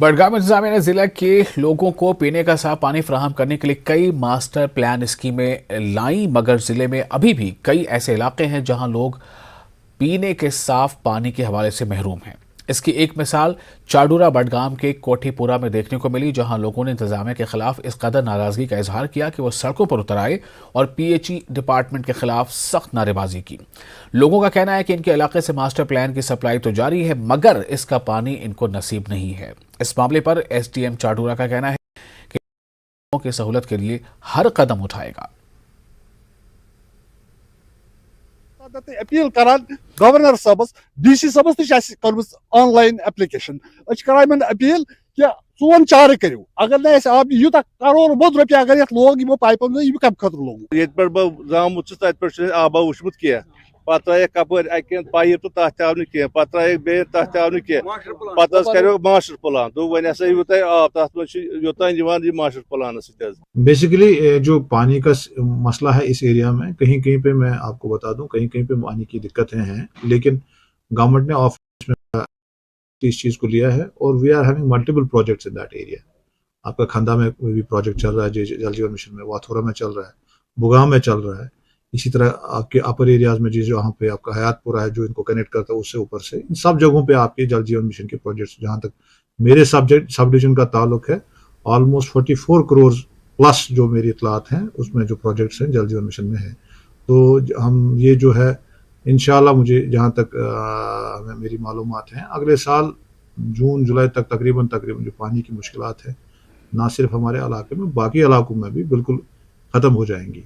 बडगाम इंतजामिया ने जिला के लोगों को पीने का साफ पानी फराहम करने के लिए कई मास्टर प्लान स्कीमें लाई, मगर जिले में अभी भी कई ऐसे इलाके हैं जहां लोग पीने के साफ पानी के हवाले से महरूम हैं। इसकी एक मिसाल चाडूरा बडगाम के कोठीपुरा में देखने को मिली, जहां लोगों ने इंतजामिया के खिलाफ इस कदर नाराजगी का इजहार किया कि वो सड़कों पर उतर आए और पीएचई डिपार्टमेंट के खिलाफ सख्त नारेबाजी की। लोगों का कहना है कि इनके इलाके से मास्टर प्लान की सप्लाई तो जारी है, मगर इसका पानी इनको नसीब नहीं है। इस मामले पर एसडीएम चाडूरा का कहना है कि लोगों की सहूलत के लिए हर कदम उठाएगा। अपील करान गवर्नर साहबस डीसी साहबस तर्मस ऑनलाइन एप्लिकेशन करान अपील कि सोन चार करो अगर न आब यूत करोड़ बोध रुपये अगर ये लोग यमो पाइपों यह कम खतर लोग ये जामुत तथ आबा वुचमुत कह पे त्रे कपर अक पाइप तो तथ आव कह पे त्रे बे तथ आव कह पे करो मास्टर प्लान दो वन हसा यू तुम आब तथ योतान मास्टर प्लान बेसिकली जो पानी का मसला है इस एरिया में, कहीं कहीं पे मैं आपको बता दूं, कहीं कहीं पे पानी की दिक्कतें हैं, लेकिन गवर्नमेंट ने ऑफिस में इस चीज को लिया है और we are having multiple projects in that area. आपका खंदा में भी प्रोजेक्ट चल रहा है, जल जीवन मिशन में, वाथोरा में चल रहा है, बुगाम में चल रहा है, इसी तरह आपके अपर एरियाज में जिस जहाँ पे आपका हयातपुरा है जो इनको कनेक्ट करता है उससे ऊपर से, इन सब जगहों पे आपके जल जीवन मिशन के प्रोजेक्ट्स, जहाँ तक मेरे सब डिवीजन का ताल्लुक है, ऑलमोस्ट 44 करोड़ प्लस जो मेरी इतलात हैं उसमें जो प्रोजेक्ट्स हैं जल जीवन मिशन में है। तो हम ये जो है इंशाल्लाह, मुझे जहाँ तक मेरी मालूमात हैं, अगले साल जून जुलाई तक तकरीबन जो पानी की मुश्किलात है ना सिर्फ हमारे इलाके में, बाकी इलाकों में भी बिल्कुल ख़त्म हो जाएंगी।